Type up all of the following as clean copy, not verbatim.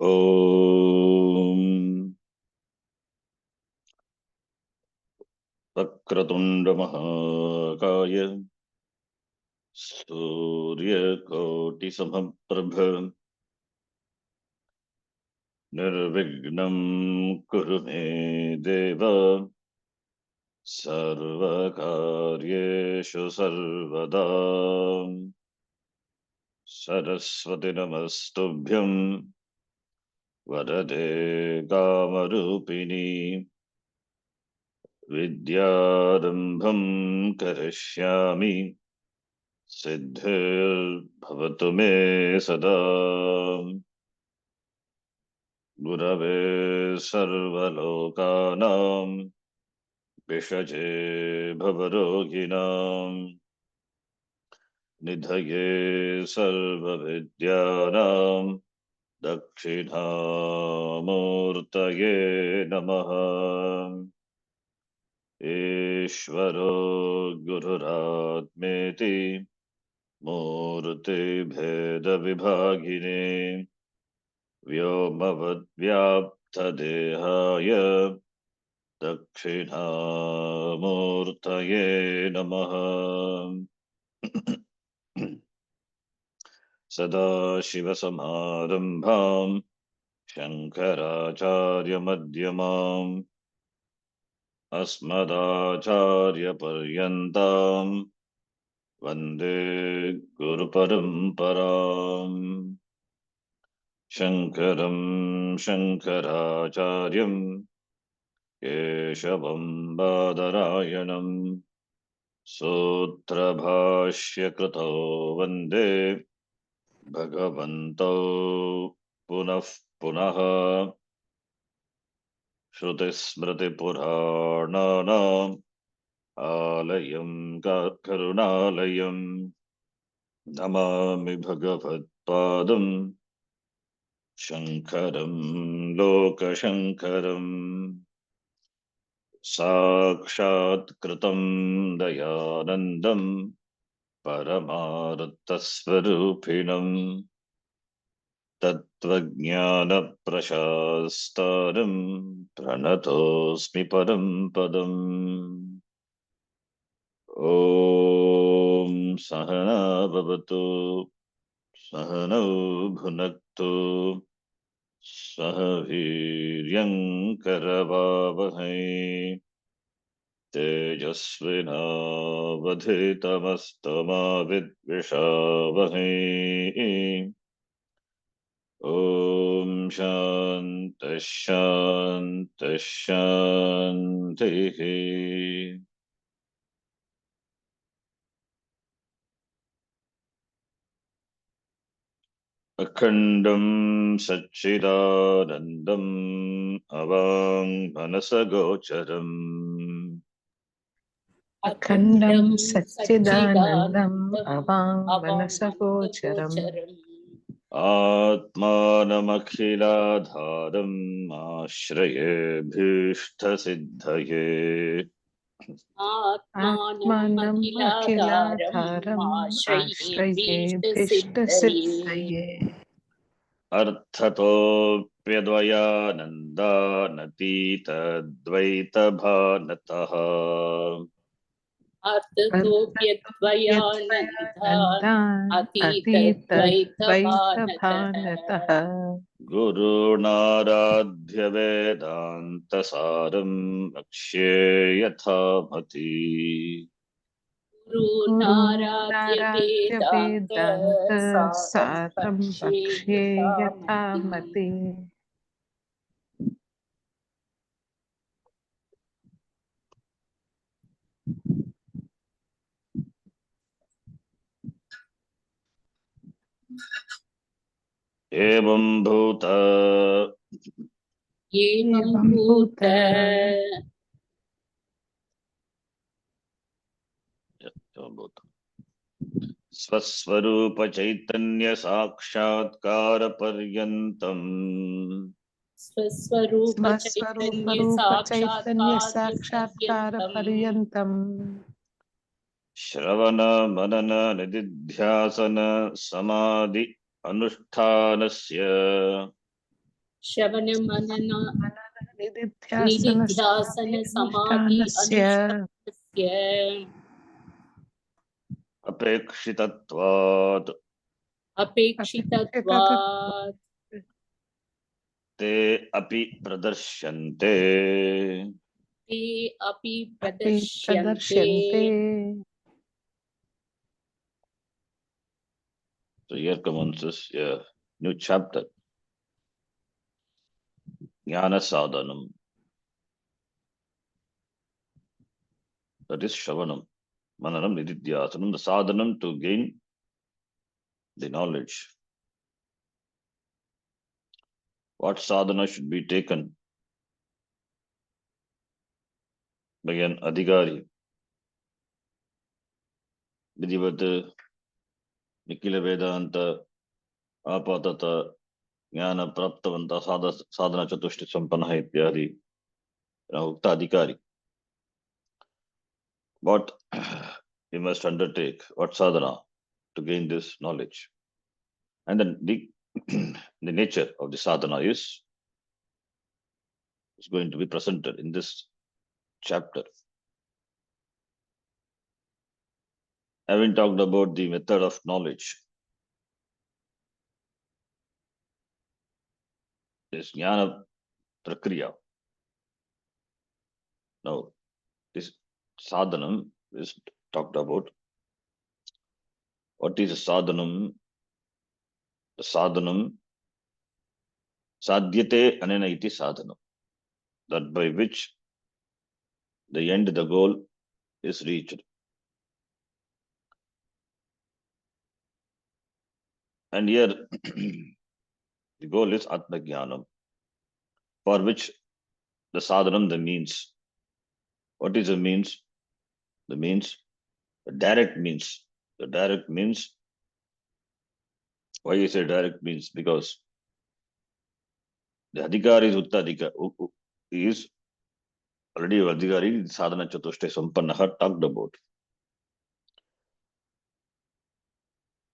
ओम वक्रतुंड महाकाय सूर्यकोटि समप्रभ निर्विघ्नं कुरु मे देव सर्वकार्येषु सर्वदा सरस्वती नमस्तुभ्यं वरदे कामरूपिणी विद्यारंभं करिष्यामि सिद्धिर्भवतु मे सदा गुरवे सर्वलोकानां विषजे भवरोगिणां निधये सर्वविद्यानां दक्षिणामूर्तये नमः। ईश्वरो गुरुरात्मेति मूर्तिभेदविभागिने व्योमवद्व्याप्तदेहाय दक्षिणामूर्तये नमः। सदाशिवसमारम्भां शङ्कराचार्यमध्यमाम् अस्मदाचार्यपर्यन्तां वन्दे गुरुपरम्पराम्। शङ्करं शङ्कराचार्यं केशवं बादरायणं सूत्रभाष्यकृतो वन्दे भगवन्तौ पुनः पुनः। श्रुतिस्मृतिपुराणानाम् आलयं करुणालयं नमामि भगवत्पादं शङ्करं लोकशङ्करम्। साक्षात्कृतं दयानन्दं परमार्थस्वरूपिणं तत्त्वज्ञानप्रशास्तारं प्रणतोऽस्मि परं पदम्। ॐ सहना भवतु सहनौ भुनक्तु सह वीर्यङ्करवावहै तेजस्विनावधीतमस्तमा विद्विषावहै। ॐ शान्तिः शान्तिः शान्तिः। अखण्डं सच्चिदानन्दम् अवाङ्मनसगोचरम् अखण्डं सच्चिदानन्दम् अवाङ्मनसगोचरम् आत्मानमखिलाधारम् आश्रये भीष्टसिद्धये आत्मानम् अखिलाधारम् आश्रये भीष्टसिद्धये अर्थतोऽप्यद्वयानन्दानतीतद्वैतभानतः अतीतद्वैतभानतः गुरुणाराध्य वेदान्तसारं वक्ष्ये यथामति। गुरुनाराध्य वेदान्तसारं वक्ष्ये यथामति। एवं भूत स्वस्वरूप चैतन्य साक्षात्कार पर्यन्तम् स्वस्वरूप चैतन्य साक्षात्कार पर्यन्तम् श्रवण मनन निदिध्यासन समाधि अनुष्ठानस्य श्रवणमनन निदिध्यासन निदिध्यासन समाधि अनुष्ठानस्य अपेक्षितत्वात् अपेक्षितत्वात् ते अपि प्रदर्श्यन्ते ते अपि प्रदर्श्यन्ते. So here commences a new chapter, Jnana Sadhanam. That is Shravanam, Mananam, Nididhyasanam, the sadhanam to gain the knowledge. What sadhana should be taken by an adhikari? Vidivata, Nikila Vedanta, Apatata, Jnana Praptavanta, Sadhana Chatushti Sampanaha Ityadi, Ukta Adhikari. What we must undertake, what sadhana to gain this knowledge. And then the nature of the sadhana is going to be presented in this chapter. Having talked about the method of knowledge, this jnana prakriya. Now, this sadhanam is talked about. What is a sadhanam? The sadhanam, sadhyate anena iti sadhanam. That by which the end, the goal is reached. And here, the goal is Atma Jnanam, for which the sadhanam, the means. What is the means? The means, the direct means. The direct means, why you say direct means? Because the adhikari is Uttadhika, he is already adhikari, sadhana chatushte sampannaha talked about.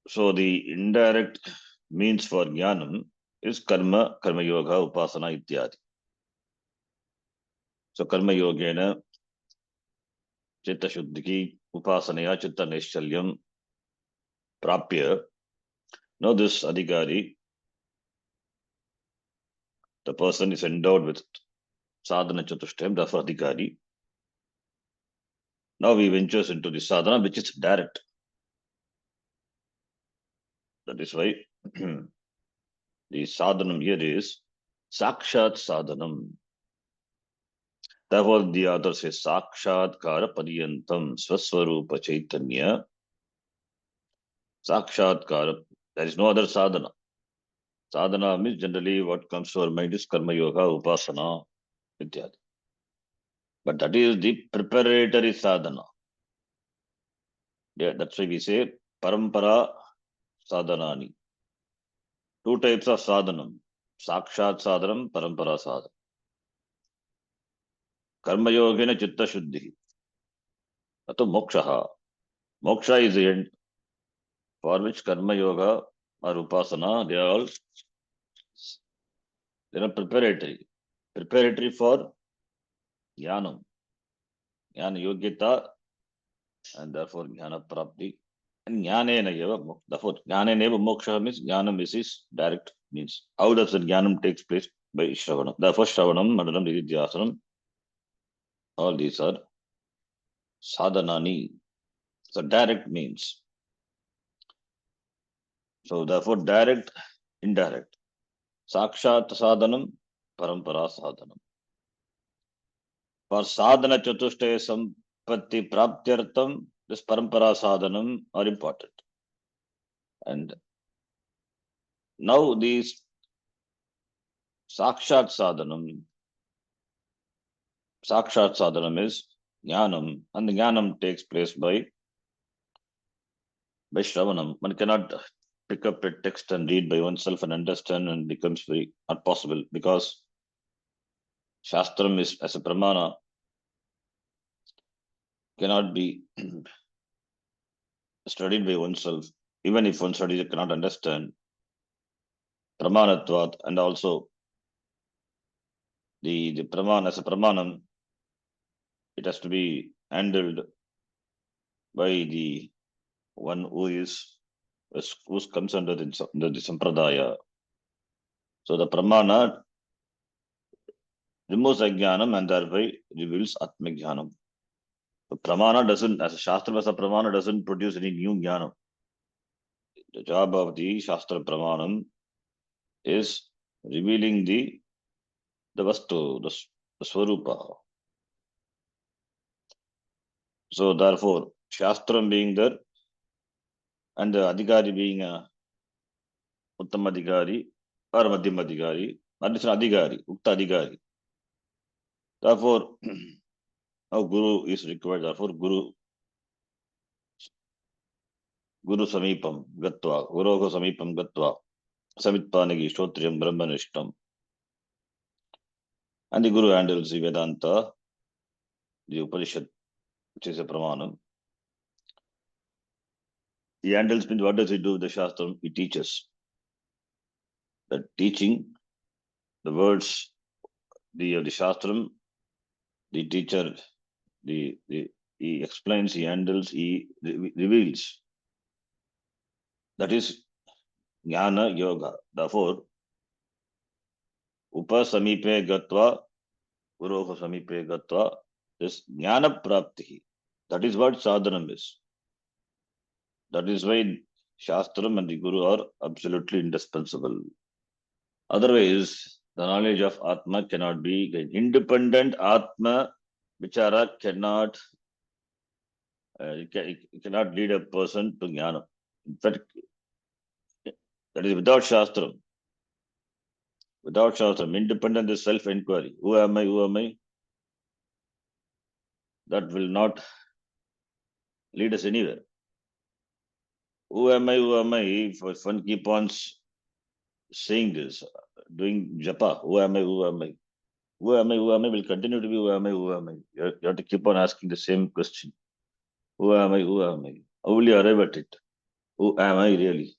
So the indirect means for jnanam is karma, karma yoga, upasana, ityadi. So karma yogena, chitta shuddhiki, upasanaya, chitta nischalyam, prapya. Now this adhikari, the person is endowed with sadhana chatushtayam, therefore adhikari. Now he ventures into the sadhana, which is direct. That is why the sadhanam here is sakshat sadhanam. Therefore, the author says sakshatkara pariyantam swaswarupa chaitanya. Sakshatkara, there is no other sadhana. Sadhana means generally what comes to our mind is karma yoga, upasana, ityadi. But that is the preparatory sadhana. Yeah, that's why we say parampara sadhanani. Two types of sadhanam. Sakshat sadhanam, parampara sadhanam. Karma yogena chitta shuddhi. Ato mokshaha. Moksha is the end, for which karma yoga or upasana, they are all preparatory. Preparatory for jnanam. Jnana yogyata, and therefore jnana prapti. And jnanena eva, therefore jnanena eva moksha means jnanam is his direct means. How does the jnanam takes place? By shravanam. Therefore shravanam, mananam, nididhyasanam, all these are sadhanani. So direct means. So therefore direct, indirect. Sakshat sadhanam, parampara sadhanam. For sadhana chatushtaya sampatti praptyartham, this parampara sadhanam are important. And now these sakshat sadhanam is jnanam, and the jnanam takes place by shravanam. One cannot pick up a text and read by oneself and understand, and becomes very not possible, because shastram is as a pramana cannot be studied by oneself. Even if one studies, it cannot understand pramanatvat, and also the pramana as a pramanam, it has to be handled by the one who comes under the sampradaya. So the pramana removes ajnanam and thereby reveals atmajnanam. The pramana doesn't, as a shastra as a pramana, doesn't produce any new jnanam. The job of the shastra pramanam is revealing the vastu, the swarupa. So therefore, shastram being there and the adhikari being a uttam adhikari or madhyam adhikari, that is an adhikari, ukta adhikari. Therefore, now guru is required. Therefore, guru samipam gatva, guroho samipam gatva, samitpanagi shtotriyam brahmanishtam. And the guru handles the Vedanta, the Upanishad, which is a pramanam. He handles, what does he do with the shastram? He teaches. The teaching, the words, the shastram, the teacher, he explains, he handles, he reveals. That is jnana yoga. Therefore, upasamipe gatva, guroho samipe gatva, is jnana prapti. That is what sadhanam is. That is why shastram and the guru are absolutely indispensable. Otherwise, the knowledge of Atma cannot be gained. Independent Atma Vichara cannot lead a person to Jnana. In fact, that is without Shastram. Without Shastram, independent is self-inquiry. Who am I? Who am I? That will not lead us anywhere. Who am I? Who am I? If one keep on saying this, doing japa, who am I? Who am I? Who am I? Who am I? Will continue to be who am I? Who am I? You have to keep on asking the same question. Who am I? Who am I? How will you arrive at it? Who am I really?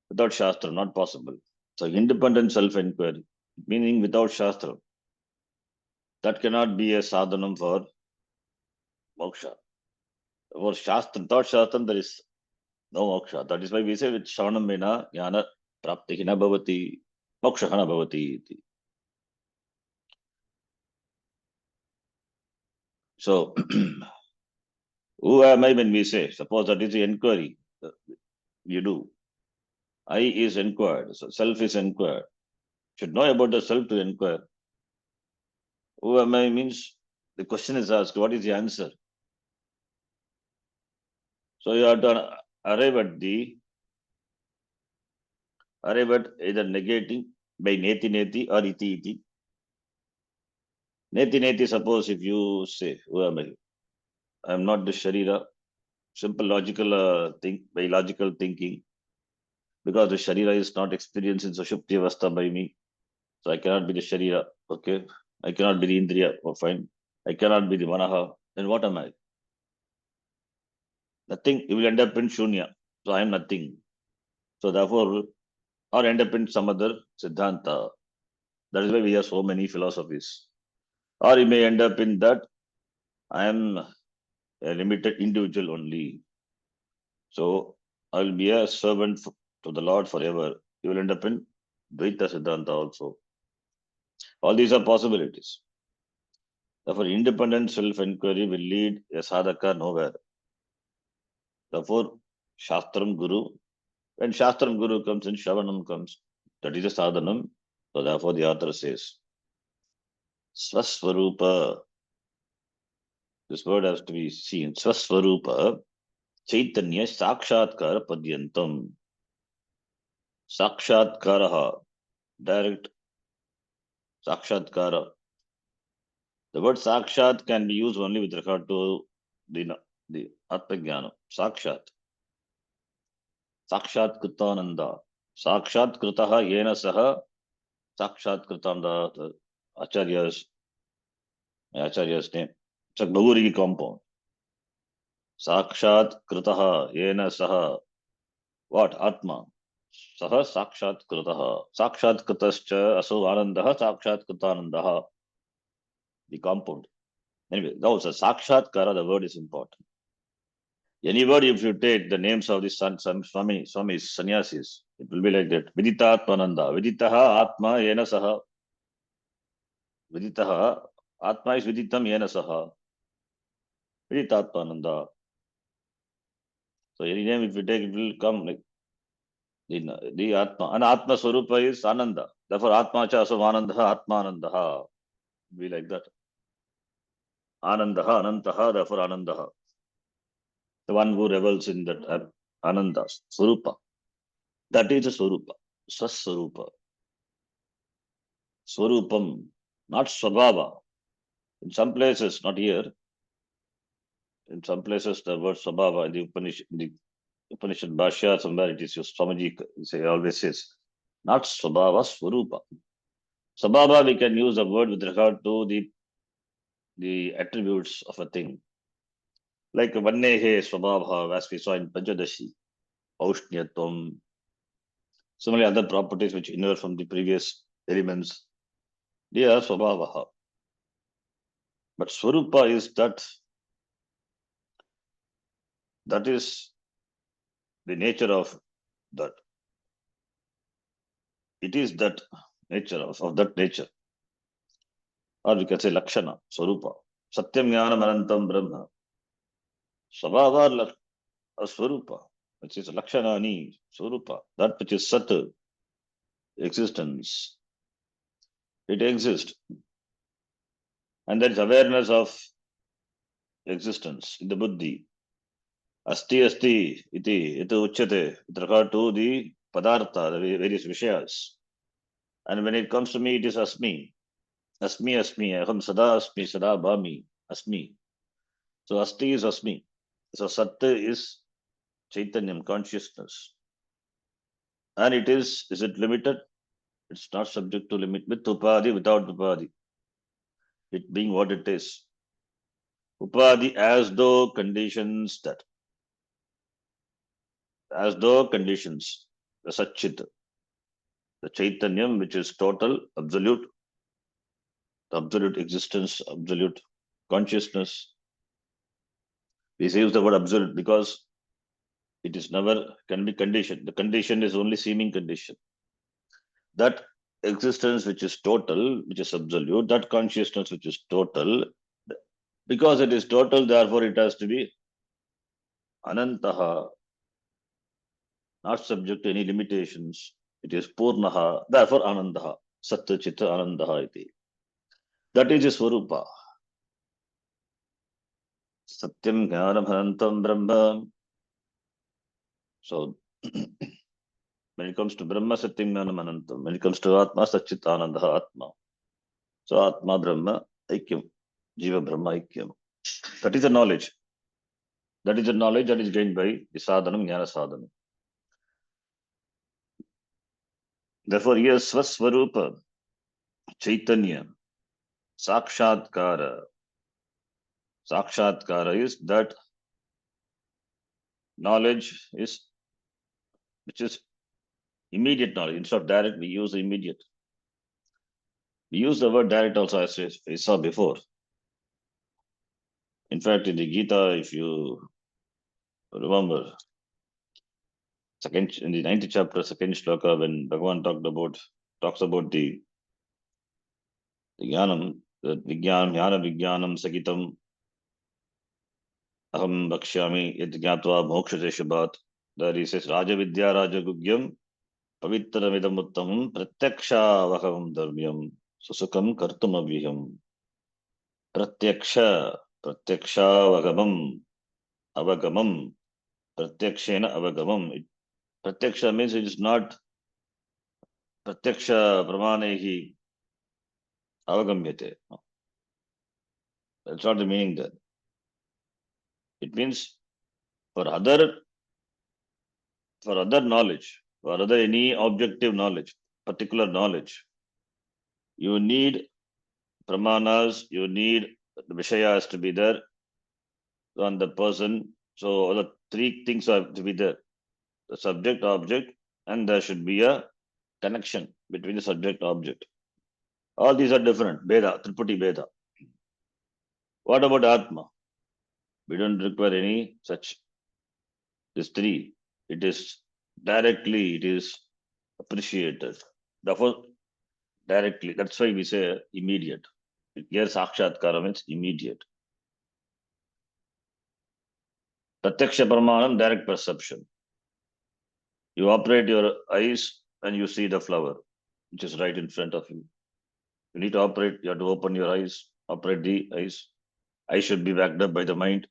Without Shastra, not possible. So independent self-inquiry, meaning without Shastra, that cannot be a sadhanam for moksha. For Shastra, without Shastra, there is no moksha. That is why we say with Shravanam Vina, Jnana Prapti na bhavati, moksha na bhavati. So, who am I when we say? Suppose that is the inquiry you do. I is inquired, so self is inquired. Should know about the self to inquire. Who am I means the question is asked, what is the answer? So you have to arrive at either negating by neti or iti. Neti, suppose if you say, who am I? I am not the Sharira. Simple logical by logical thinking. Because the Sharira is not experienced in Sushupti Avastha by me. So I cannot be the Sharira. Okay. I cannot be the Indriya. Oh, fine. I cannot be the Manaha. Then what am I? Nothing. You will end up in Shunya. So I am nothing. So therefore, or end up in some other Siddhanta. That is why we have so many philosophies. Or you may end up in that I am a limited individual only. So I will be a servant to the Lord forever. You will end up in Dvaita Siddhanta also. All these are possibilities. Therefore, independent self-inquiry will lead a sadhaka nowhere. Therefore, Shastram Guru, when Shastram Guru comes in, Shravanam comes. That is a sadhanam. So therefore, the author says, Swaswarupa. This word has to be seen. Swaswarupa Chaitanya Sakshatkara Padyantam. Sakshatkaraha, direct Sakshatkara. The word Sakshat can be used only with regard to the Atmajnana. Sakshat. Sakshat Kritananda. Sakshat Kritaha Yena Saha Sakshat Kritananda. Acharya's name. It's a Bahurigi compound. Sakshat Kritaha Yena Saha. What? Atma. सह साक्षात्कृतः साक्षात्कृतश्च असो आनन्दः साक्षात्कृतानन्दः the compound. Anyway, now so sakshatkara, the word is important. Any word, if you take the names of the swamis, sannyasis, it will be like that. Viditatmananda, viditaha atma yena saha. Viditaha atma is viditam yena saha. Viditatmananda. So any name if you take, it will come like the atma. And atma swarupa is ananda. Therefore atma cha aso anandaha atma anandaha. Be like that. Anandaha anantaha, therefore anandaha. The one who revels in that ananda, swarupa. That is a swarupa, swaswarupa. Swarupam, not swabhava. In some places, not here, in some places the word swabhava in the Upanishad Bhashya, somewhere it is used, Swamiji always says, not swabhava, swarupa. Swabhava, we can use the word with regard to the attributes of a thing. Like Vannehe swabhava, as we saw in Panchadashi, Aushnyatvam, similarly other properties which inherit from the previous elements, they are swabhavaha. But swarupa is that is the nature of that. It is that nature of that nature. Or we can say Lakshana, Swarupa. Satyam Jnanam Anantam Brahma. Svabhava Swarupa, which is Lakshanani, Swarupa. That which is Sat, existence. It exists. And there is awareness of existence in the buddhi. Asti asti iti uchyate with regard to the padartha, the various vishayas. And when it comes to me, it is asmi. Asmi asmi, aham sada asmi, sada bhami, asmi. So asti is asmi. So sat is chaitanyam, consciousness. And is it limited? It's not subject to limit with upadhi, without upadhi. It being what it is. Upadhi as though conditions that. As though conditions. The satchit. The chaitanyam which is total, absolute. The absolute existence, absolute consciousness. We use the word absolute because it is never can be conditioned. The condition is only seeming condition. That existence which is total, which is absolute, that consciousness which is total, because it is total, therefore it has to be anantaha, not subject to any limitations. It is purnaha, therefore anandaha, satya chitta anandaha iti. That is his swarupa. Satyam jnanam anantam brahma. So when it comes to Brahma, Satyam Jnanam Anantam. When it comes to Atma, Satchit Anandaha Atma. So Atma Brahma Aikyam. Jiva Brahma Aikyam. That is the knowledge. That is the knowledge that is gained by the sadhanam, jnana sadhanam. Therefore, here Swaswarupa, Chaitanya, Sakshatkara. Sakshatkara is that knowledge is, which is immediate knowledge. Instead of direct, we use immediate. We use the word direct also, as we saw before. In fact, in the Gita, if you remember, in the 9th chapter, second shloka, when Bhagavan talks about the jnanam, the jnana vijnanam sakitam aham bhakshyami yad jnatva mokshate shabhat. There he says, Raja Vidya Raja Gugyam Pavitra Vidam Uttamam Pratyaksha Vaham Dharmyam Susukam Kartum Abhiham. Pratyaksha Vagamam Avagamam Pratyakshena Avagamam. Pratyaksha means it is not Pratyaksha Brahmanehi Avagamyate. That's not the meaning there. It means for other knowledge, for other any objective knowledge, particular knowledge, you need pramanas, you need the vishayas to be there on the person. So the three things have to be there: the subject, object, and there should be a connection between the subject object. All these are different. Veda, Tripati Veda. What about Atma? We don't require any such. This three. It is directly, it is appreciated. Therefore, directly. That's why we say immediate. Here, Sakshatkara means immediate. Pratyaksha Pramanam, direct perception. You operate your eyes and you see the flower, which is right in front of you. You need to operate, you have to open your eyes, operate the eyes. Eyes should be backed up by the mind.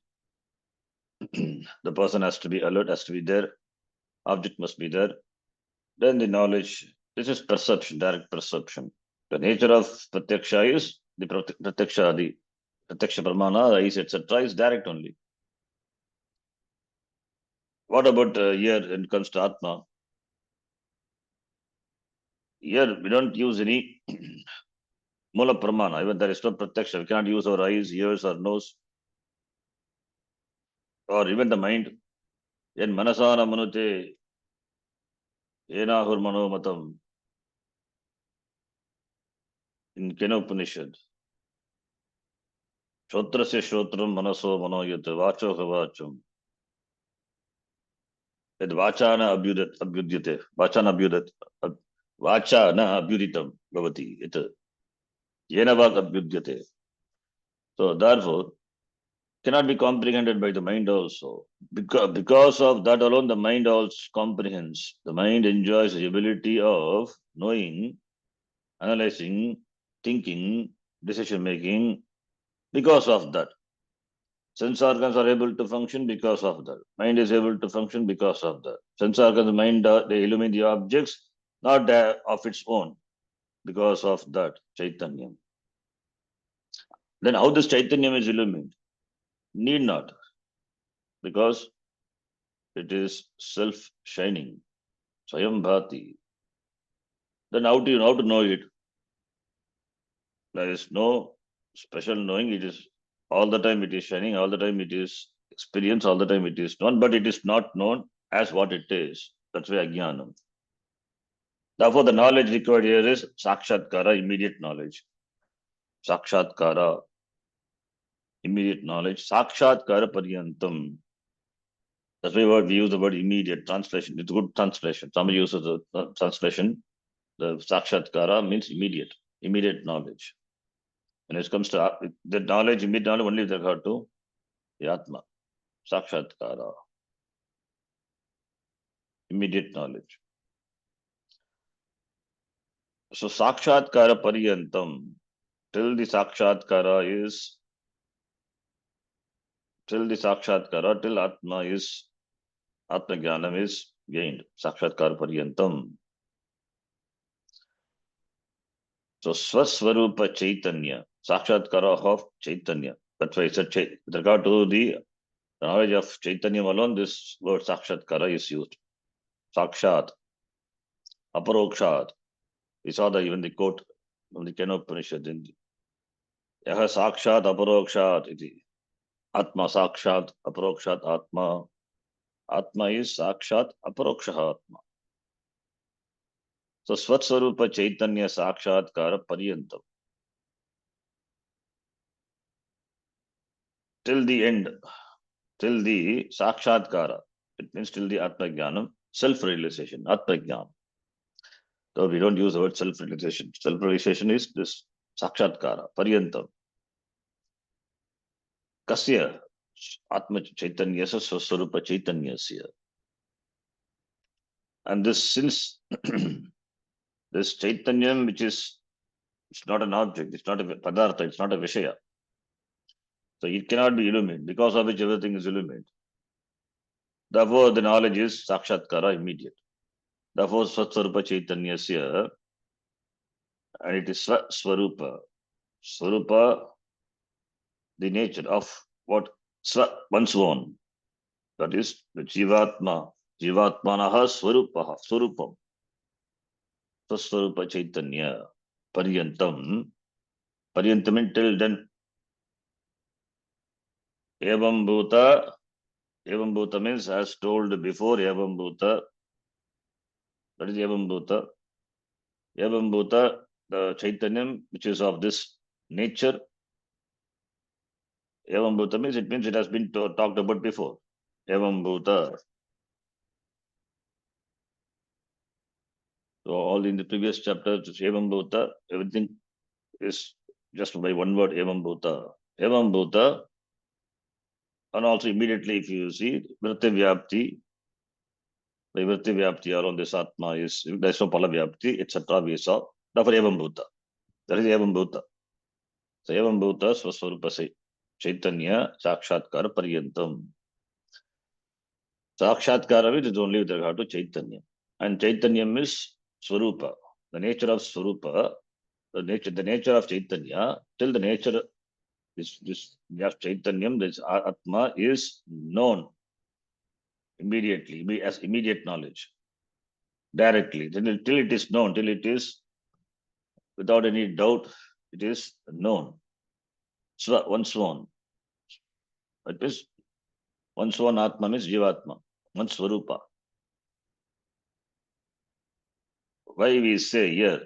The person has to be alert, has to be there. Object must be there. Then the knowledge. This is perception, direct perception. The nature of Pratyaksha is the Pratyaksha, the Pratyaksha Pramana, eyes, etc. is direct only. What about here when it comes to Atma? Here we don't use any Mula Pramana, even there is no Pratyaksha. We cannot use our eyes, ears, or nose, or even the mind. Yen Manasana Manute, Enahur Manomatam, in Kenopanishad. Shotrasya Shotram Manaso Manoyat, Vacho Havacham. Ed Vachana Abhyudyate, Vachana Abhyudat, Vachana Abhyuditam, Bhavati, it Yenavak Abhyudyate. So therefore, cannot be comprehended by the mind also. Because of that alone, the mind also comprehends. The mind enjoys the ability of knowing, analyzing, thinking, decision making because of that. Sense organs are able to function because of that. Mind is able to function because of that. Sense organs, mind, they illuminate the objects, not of its own, because of that Chaitanyam. Then how this Chaitanyam is illuminated? Need not, because it is self-shining. Swayam Bhati. Then how to know it? There is no special knowing. It is all the time it is shining, all the time it is experienced, all the time it is known, but it is not known as what it is. That's why Ajnanam. Therefore, the knowledge required here is Sakshatkara, immediate knowledge. Sakshatkara, immediate knowledge. Sakshatkara Paryantam. That's why we use the word immediate translation. It's a good translation. Somebody uses the translation. The Sakshatkara means immediate knowledge. When it comes to the knowledge, immediate knowledge, only with regard to the Atma. Sakshatkara. Immediate knowledge. So Sakshatkara Paryantam, till the Sakshatkara is, till Atma is, Atma Jnanam is gained. Sakshatkara Paryantam. So Swaswarupa Chaitanya, Sakshatkara of Chaitanya. That's why I said with regard to the knowledge of Chaitanya alone, this word Sakshatkara is used. Sakshat, Aparokshat. We saw that even the quote from the Kenopanishad in Yaha Sakshat Aparokshat iti. Atma Sakshat Aparokshat Atma. Atma is Sakshat Aparoksha Atma. So Swatswarupa Chaitanya Sakshatkara Paryantam. Till the end, till the Sakshatkara. It means till the Atma Jnanam, self-realization, Atma Jnanam. So we don't use the word self-realization. Self-realization is this Sakshatkara, Paryantam. Kasya Atma Chaitanyasya Swaswarupa Chaitanyasya. And this, since this Chaitanyam, which is, it's not an object, it's not a Padartha, it's not a Vishaya. So it cannot be illuminated, because of which everything is illuminated. Therefore, the knowledge is Sakshatkara, immediate. Therefore, Swatswarupa Chaitanyasya, and it is Swarupa. Swarupa, the nature of what one's own. That is the Jivatma. Jivatmanaha Swarupaha, Swarupam. Swarupa Chaitanya, Paryantam. Paryantam until then. Evam Bhuta means as told before, Evam Bhuta. That is Evam Bhuta. Evam Bhuta, the Chaitanyam, which is of this nature. Evam Bhuta means it has been talked about before. Evam Bhuta. So all in the previous chapters, Evam Bhuta, everything is just by one word, Evam Bhuta. Evam Bhuta, and also immediately if you see, Vritti Vyapti, by Vritti Vyapti around this Atma is, there is no Pala Vyapti, etc. we saw. Therefore Evam Bhuta. That is Evam Bhuta. So Evam Bhuta Swaswarupa se Chaitanya Sakshatkara Paryantam. Sakshatkara is only with regard to Chaitanya. And Chaitanyam is Swarupa. The nature of Swarupa, the nature of Chaitanya, till the nature this Chaitanyam, this Atma is known immediately, as immediate knowledge, directly. Till it is known, till it is without any doubt, it is known. One swan. It is one swan Atma means Jivatma, one Swarupa. Why we say here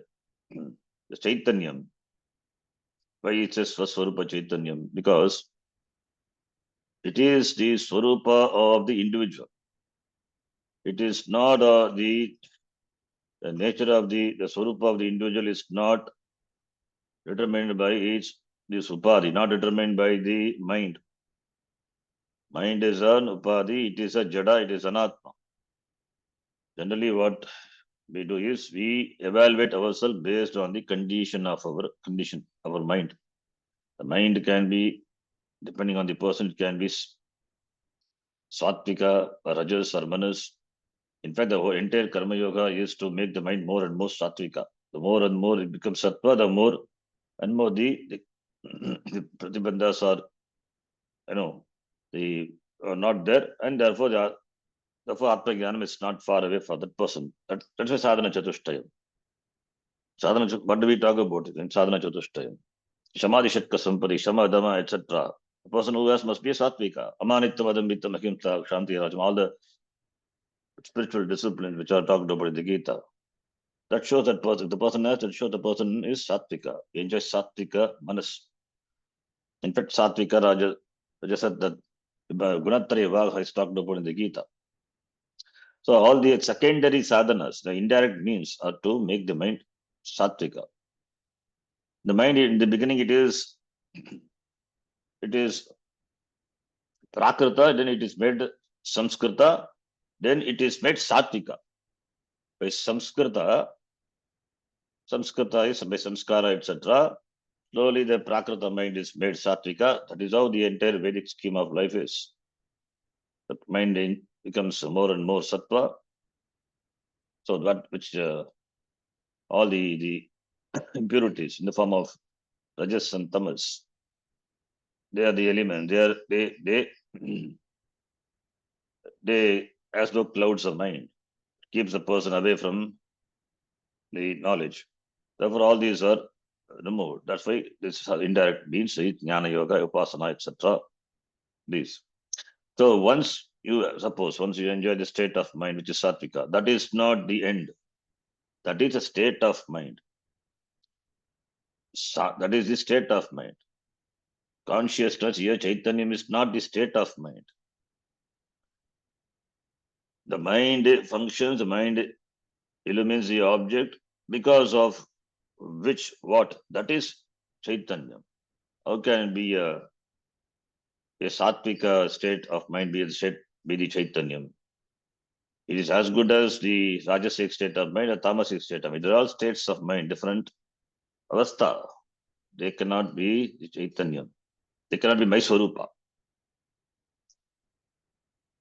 the Chaitanyam? Why it says Swarupa Chaitanyam? Because it is the Swarupa of the individual. It is not the nature of the Swarupa of the individual is not determined by this Upadhi, not determined by the mind. Mind is an Upadhi, it is a Jada, it is an Atma. Generally what we do is we evaluate ourselves based on the condition of our mind. The mind can be, depending on the person, it can be Sattvika, or Rajas, or Manas. In fact, the whole entire Karma Yoga is to make the mind more and more Sattvika. The more and more it becomes Sattva, the more and more the Pratibandhas are, they are not there, and therefore Atma Jnanam is not far away for that person. That's why Sadhana Chatushtayam. What do we talk about in Sadhana Chatushtayam? Samadhi Shatka Sampati, Shama, Dhamma, etc. The person who has must be a Sattvika. Amanittam, Adambittam, Ahimsa, Shanti, Rajam, all the spiritual disciplines which are talked about in the Gita. That shows that person, the person has, that shows the person is Sattvika. He enjoys Sattvika Manas. In fact, Sattvika Rajasa, that Gunattari Vagha is talked about in the Gita. So all the secondary sadhanas, the indirect means, are to make the mind Sattvika. The mind in the beginning it is Prakrita, then it is made Samskrita, then it is made Sattvika. By Samskrita is by Samskara, etc. Slowly the Prakrita mind is made Sattvika. That is how the entire Vedic scheme of life is. The mind becomes more and more Sattva. So that which all the impurities in the form of Rajas and Tamas, they are the elements. They as though clouds of mind, keeps the person away from the knowledge. Therefore, all these are removed. That's why this is indirect means Jnana Yoga, Upasana, etc. These. So once you enjoy the state of mind, which is Sattvika, that is not the end. That is a state of mind. That is the state of mind. Consciousness here, Chaitanyam, is not the state of mind. The mind functions, the mind illumines the object because of which what? That is Chaitanyam. How can it be a Sattvika state of mind be the Chaitanyam? It is as good as the Rajasic state of mind or Tamasic state of mind. They are all states of mind, different avastha. They cannot be the Chaitanyam. They cannot be my Swarupa.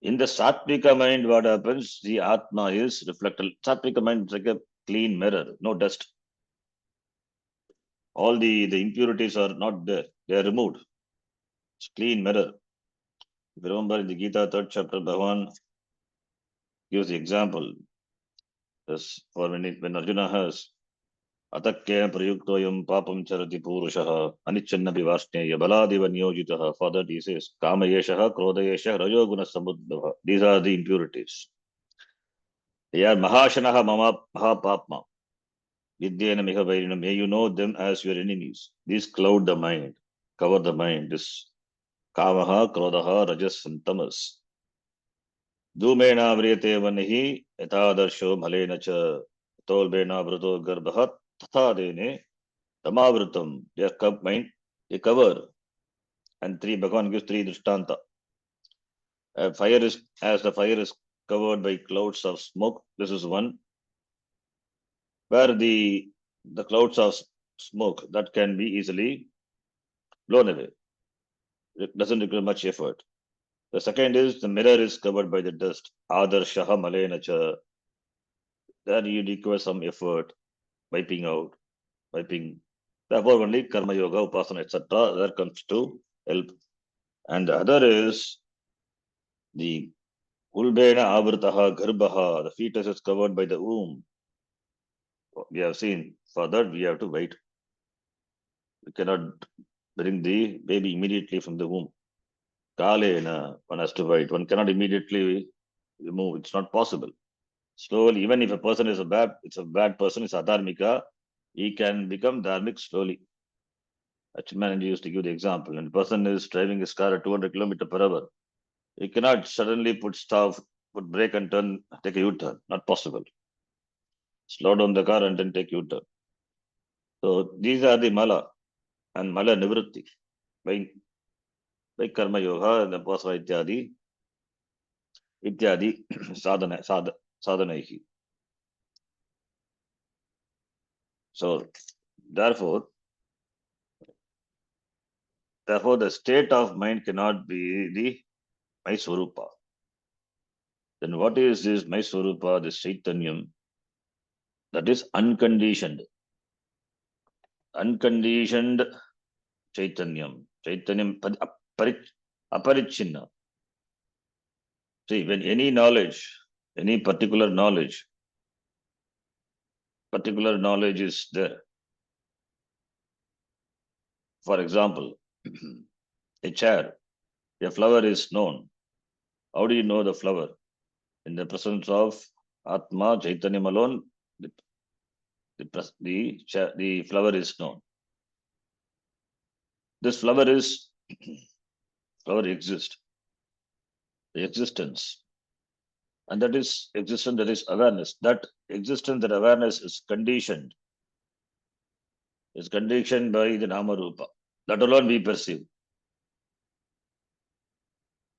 In the Sattvika mind, what happens? The Atma is reflected. Sattvika mind is like a clean mirror, no dust. All the impurities are not there. They are removed. It's clean mirror. If you remember in the Gita, 3rd chapter, Bhagavan gives the example. Yes, for when Arjuna has Atakkya prayuktoyam papam charati purushaha anichannapi varsneya baladiva niyojitaha. For that he says, Kamayeshaha, Krodayeshaha, Rajoguna samudbhava. These are the impurities. They are Mahashanaha Mama Mahapapma. Vidyena Mihavairinam. May you know them as your enemies. These cloud the mind, cover the mind. This Kamaha, Krodaha, Rajas, and Tamas. Dhumena Vriyate Vanahi, Etadarsho, Malenacha, Tolbena, Bruto, Garbahat, Tatha Tamavrutam. They are mind, they cover. And three, Bhagavan gives three Drishtanta. Fire is, as the fire is covered by clouds of smoke, this is one. Where the clouds of smoke that can be easily blown away. It doesn't require much effort. The second is the mirror is covered by the dust. Adarshaha malenacha. There you require some effort, wiping out, wiping. Therefore, only karma yoga, upasana, etc. That comes to help. And the other is the ulbena avrtaha garbhaha. The fetus is covered by the womb. We have seen. For that, we have to wait. We cannot bring the baby immediately from the womb. Kalena, one has to wait. One cannot immediately remove. It's not possible. Slowly, even if a person is it's a bad person, it's adharmika, he can become dharmic slowly. Achman used to give the example. And the person is driving his car at 200 kilometers per hour. He cannot suddenly put brake and turn, take a U-turn. Not possible. Slow down the car and then take U-turn. So these are the mala and mala nivritti. By karma yoga and the pasva ityadi sadhanaihi. So therefore, the state of mind cannot be the my swarupa. Then what is this my swarupa, this chaitanyam? That is unconditioned. Unconditioned chaitanyam. Chaitanyam aparichinna. See, when any knowledge, any particular knowledge is there. For example, a chair, a flower is known. How do you know the flower? In the presence of Atma, Chaitanyam alone, the flower is known. This flower exists. The existence. And that is existence, that is awareness. That existence, that awareness is conditioned. Is conditioned by the Nama Rupa. That alone we perceive.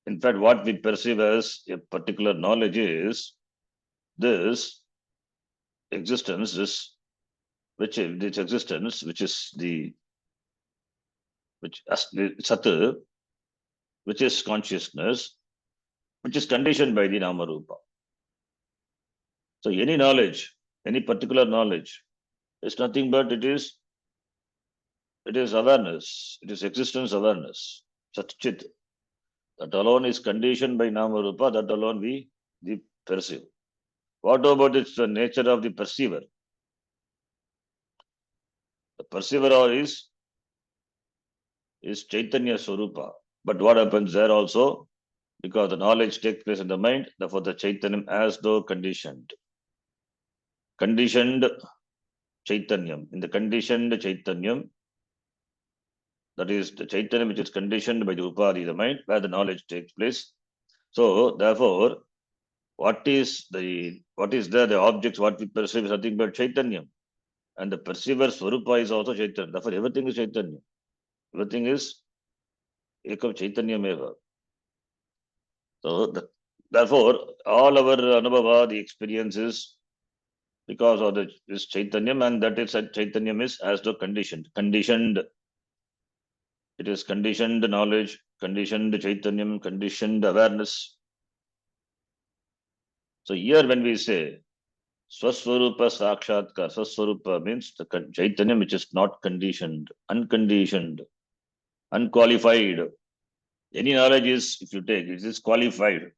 In fact, what we perceive as a particular knowledge is this existence, this existence, which is the Sat, which is consciousness, which is conditioned by the Nama Rupa. So any knowledge, any particular knowledge, is nothing but it is awareness, it is existence awareness, Satchit. That alone is conditioned by Nama Rupa, that alone we perceive. What about the nature of the perceiver? The perceiver is Chaitanya Swarupa. But what happens there also? Because the knowledge takes place in the mind, therefore the Chaitanyam as though conditioned. Conditioned Chaitanyam. In the conditioned Chaitanyam, that is the Chaitanyam which is conditioned by the Upadhi, the mind, where the knowledge takes place. So, therefore, what is there? The objects, what we perceive is nothing but Chaitanyam. And the perceiver Swarupa is also Chaitanya. Therefore, everything is Chaitanya. Everything is Ekam Chaitanya Meva. So, therefore, all our Anubhava, the experiences, because of this Chaitanyam, and that is Chaitanyam is as though conditioned. Conditioned. It is conditioned knowledge, conditioned Chaitanyam, conditioned awareness. So here when we say Swaswarupa Sakshatkar, Swaswarupa means the Chaitanyam which is not conditioned, unconditioned, unqualified. Any knowledge is, if you take, it is qualified.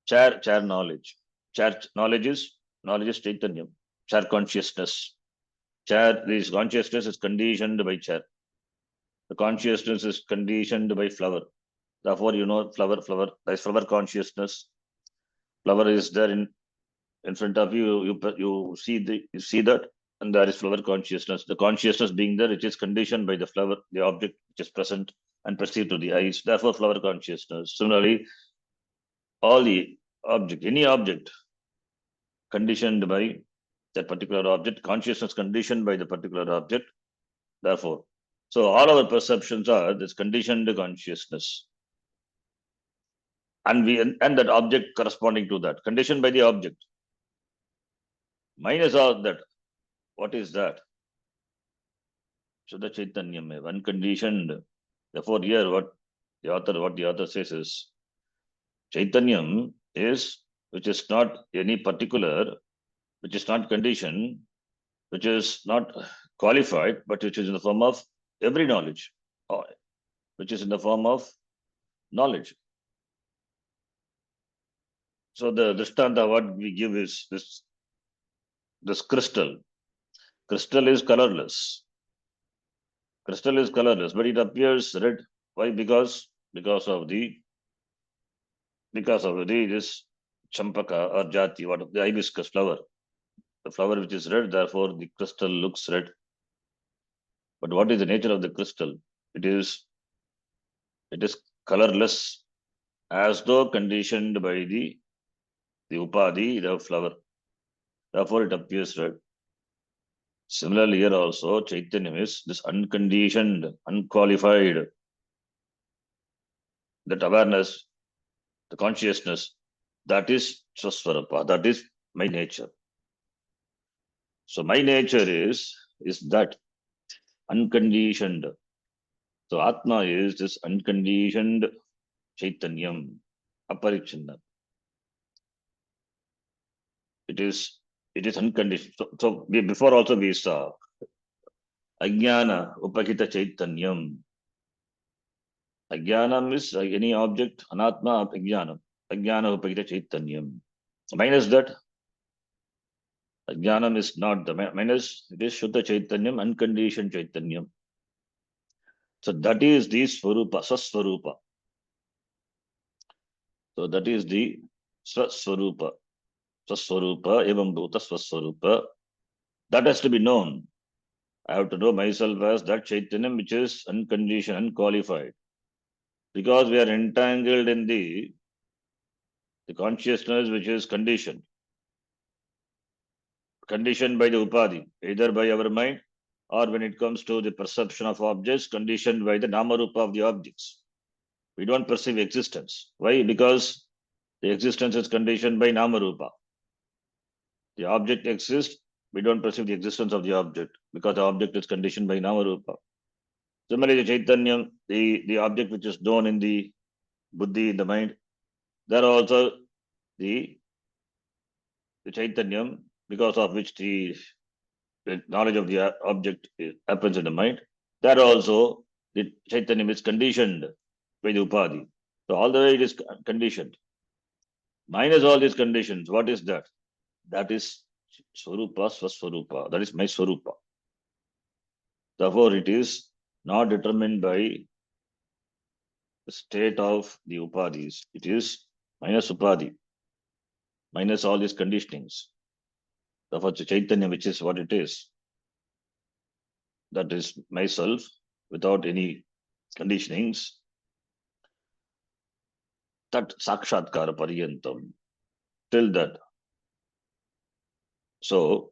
Chair knowledge. Chair knowledge is Chaitanyam. Chair consciousness. This consciousness is conditioned by chair. The consciousness is conditioned by flower. Therefore, flower, there is flower consciousness. Flower is there in in front of you, you see that, and there is flower consciousness. The consciousness being there, it is conditioned by the flower, the object which is present and perceived to the eyes. Therefore, flower consciousness. Similarly, all the object, any object, conditioned by that particular object, consciousness conditioned by the particular object. Therefore, so all our perceptions are this conditioned consciousness, and that object corresponding to that, conditioned by the object. Minus all that. What is that? Shuddha Chaitanyam, unconditioned. Therefore, here what the author says is Chaitanyam is which is not any particular, which is not conditioned, which is not qualified, but which is in the form of every knowledge, or which is in the form of knowledge. So the drishtanta what we give is this crystal. Crystal is colorless. Crystal is colorless, but it appears red. Why? Because of this champaka or jati, what the hibiscus flower. The flower which is red, therefore the crystal looks red. But what is the nature of the crystal? It is colorless, as though conditioned by the upadhi, the flower. Therefore it appears red. Similarly, here also Chaitanya is this unconditioned, unqualified, that awareness, the consciousness, that is Swaswarapa, that is my nature. So my nature is that unconditioned. So Atma is this unconditioned Chaitanyam, Aparichinna. It is unconditioned. So before also we saw Ajnana Upakita Chaitanyam. Ajnanam is any object, Anatma Ajnanam. Ajnana Upakita Chaitanyam. Minus that, Ajnanam is not the minus, it is Shuddha Chaitanyam, unconditioned Chaitanyam. So that is the Swarupa, Swaswarupa. So that is the Swaswarupa. Swaswarupa, Evam Bhuta Swaswarupa. That has to be known. I have to know myself as that Chaitanyam which is unconditioned, unqualified. Because we are entangled in the consciousness which is conditioned by the upadhi, either by our mind or when it comes to the perception of objects, conditioned by the namarupa of the objects. We don't perceive existence. Why? Because the existence is conditioned by namarupa. The object exists, we don't perceive the existence of the object because the object is conditioned by namarupa. Similarly, the Chaitanyam, the object which is known in the buddhi, in the mind, there also the Chaitanyam, because of which the knowledge of the object happens in the mind, there also the Chaitanyam is conditioned by the upadhi. So all the way it is conditioned. Minus all these conditions, what is that? That is Swarupa, Swaswarupa. That is my Swarupa. Therefore, it is not determined by the state of the upadhis. It is minus upadhi, minus all these conditionings. Therefore, Chaitanya, which is what it is, that is myself without any conditionings, that sakshatkara pariyantam, till that. So,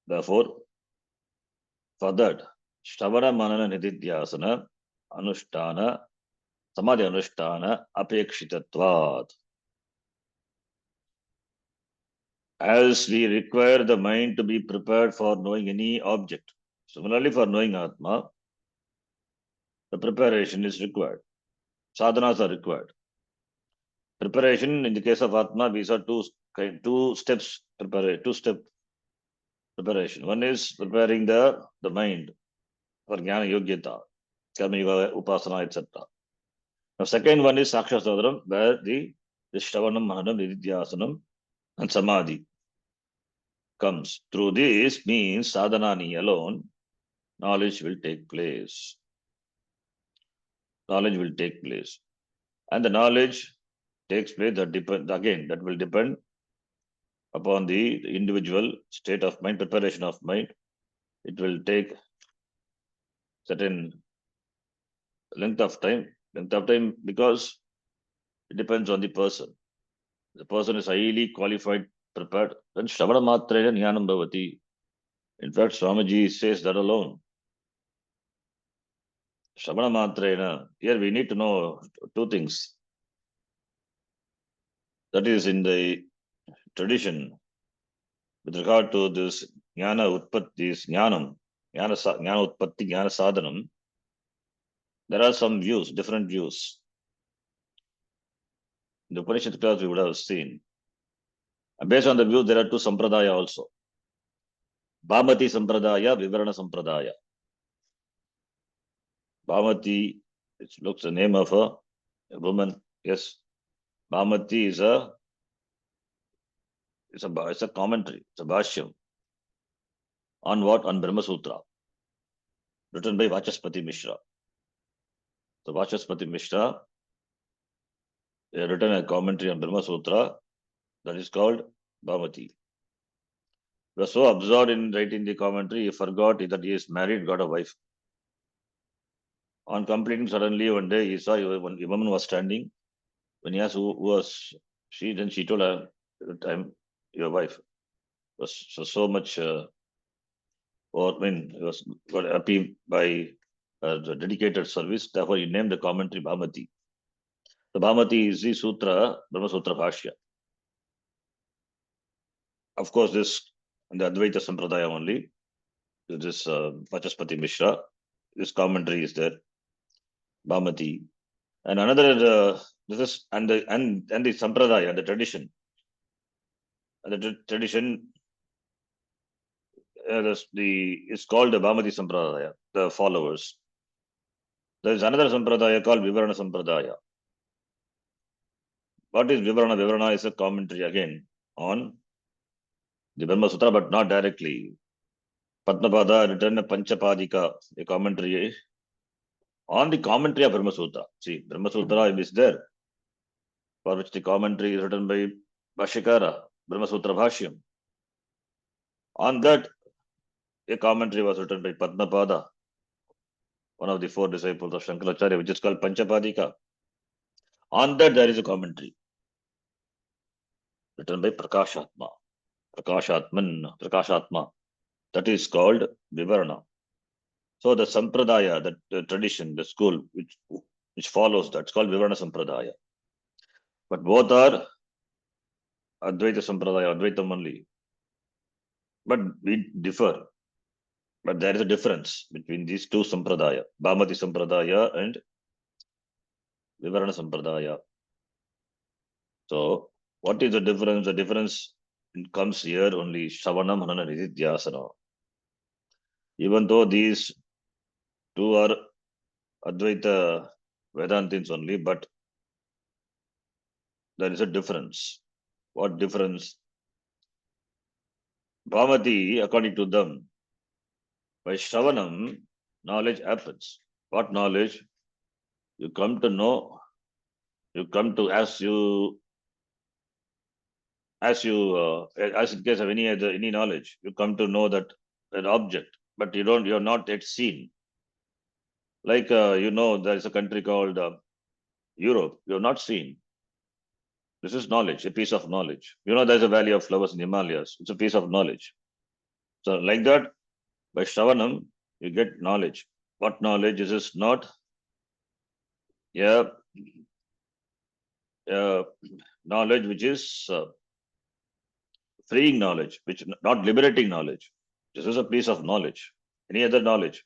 therefore, for that, Shravana Nididhyasana, Anushtana, Samadhi Anushtana, Apekshitatvat. As we require the mind to be prepared for knowing any object, similarly for knowing Atma, the preparation is required. Sadhanas are required. Preparation, in the case of Atma, we saw two steps, two-step preparation. One is preparing the mind for Jnana Yogyata, Karma Yoga, Upasana, etc. Now, second one is Saksha Sadharam, where the Shravanam, Mananam, Nididhyasanam, and Samadhi comes. Through this means sadhanani alone, knowledge will take place. Knowledge will take place. And the knowledge takes place, that will depend upon the individual state of mind, preparation of mind. It will take certain length of time because it depends on the person. The person is highly qualified, prepared, then Shravana Matrena Jnanam Bhavati. In fact, Swamiji says that alone. Shravana Matrena. Here we need to know two things. That is in the tradition with regard to this Jnana Utpatti, Jnana Utpatti, Jnana Sadhanam. There are some views, different views. In the Upanishad class, we would have seen. And based on the view, there are two sampradaya also. Bhamati sampradaya, Vivarana sampradaya. Bhamati, it looks the name of a woman. Yes, Bhamati is a commentary, it's a bhashyam. On what? On Brahma Sutra, written by Vachaspati Mishra. So Vachaspati Mishra written a commentary on Brahma Sutra that is called Bhamati. He was so absorbed in writing the commentary, he forgot that he is married, got a wife. On completing, suddenly one day he saw a woman was standing. When he asked who was she, then she told her, "I'm your wife." Was so much, he was got happy by the dedicated service. Therefore, he named the commentary Bhamati. The Bhamati is the Sutra, Brahma Sutra Bhashya. Of course, this in the Advaita Sampradaya only. This Vachaspati Mishra. This commentary is there. Bhamati. And another, this is and the Sampradaya, the tradition. And the tradition is called the Bhamati Sampradaya, the followers. There is another Sampradaya called Vivarana Sampradaya. What is Vivarana? Vivarana is a commentary again on the Brahma Sutra, but not directly. Padmapada written a Panchapadika, a commentary on the commentary of Brahma Sutra. See, Brahma Sutra is there, for which the commentary is written by Bhashyakara, Brahma Sutra Bhashyam. On that, a commentary was written by Padmapada, one of the four disciples of Shankaracharya, which is called Panchapadika. On that, there is a commentary written by Prakashatma, Prakashatma. That is called Vivarana. So the Sampradaya, the tradition, the school which follows that, it's called Vivarana Sampradaya. But both are Advaita Sampradaya, Advaitam only. But we differ. But there is a difference between these two Sampradaya, Bhamati Sampradaya and Vivarana Sampradaya. So, what is the difference? The difference comes here only Shravanam, Nididhyasana. Even though these two are Advaita Vedantins only, but there is a difference. What difference? Bhamati, according to them, by Shravanam, knowledge happens. What knowledge? You come to know, you come to, as in case of any knowledge, you come to know that an object, but you're not yet seen. Like, there is a country called Europe, you're not seen. This is knowledge, a piece of knowledge. There's a valley of flowers in Himalayas. It's a piece of knowledge. So like that, by Shravanam, you get knowledge. What knowledge? This is not knowledge which is freeing knowledge, which not liberating knowledge. This is a piece of knowledge. Any other knowledge?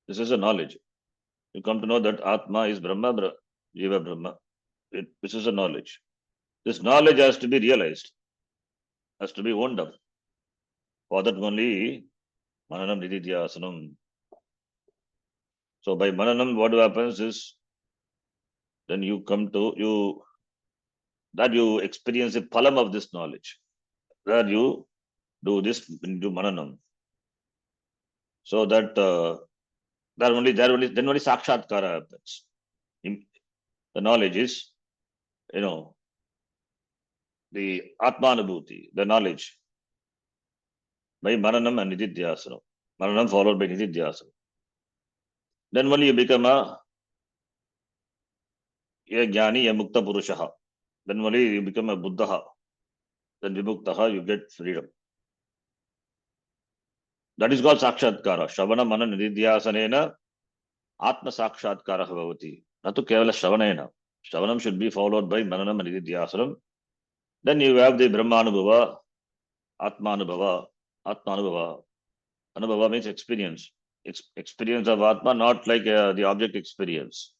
This is a knowledge. You come to know that Atma is Brahma, Jiva Brahma. This is a knowledge. This knowledge has to be realized, has to be owned up. For that only Mananam Nididhyasanam. So by Mananam, what happens is then you come to you experience the phalam of this knowledge. Where you do this, do Mananam. So that then only Sakshatkara happens. The knowledge is, the Atmanubhuti, the knowledge, by Mananam and Nididhyasana. Mananam followed by Nididhyasana. Then only you become a Jnani, a Mukta Purushaha. Then only you become a Buddha. Then Vimuktaha, you get freedom. That is called Sakshatkara. Shravana Manan Nididhyasanena Atma Sakshatkara Bhavati. Not to Kevala Shravanena. Shravanam should be followed by Mananam and Nididhyasanam. Then you have the Brahmanubhava, Atmanubhava, Atmanubhava. Anubhava means experience. Experience of Atma, not like the object experience.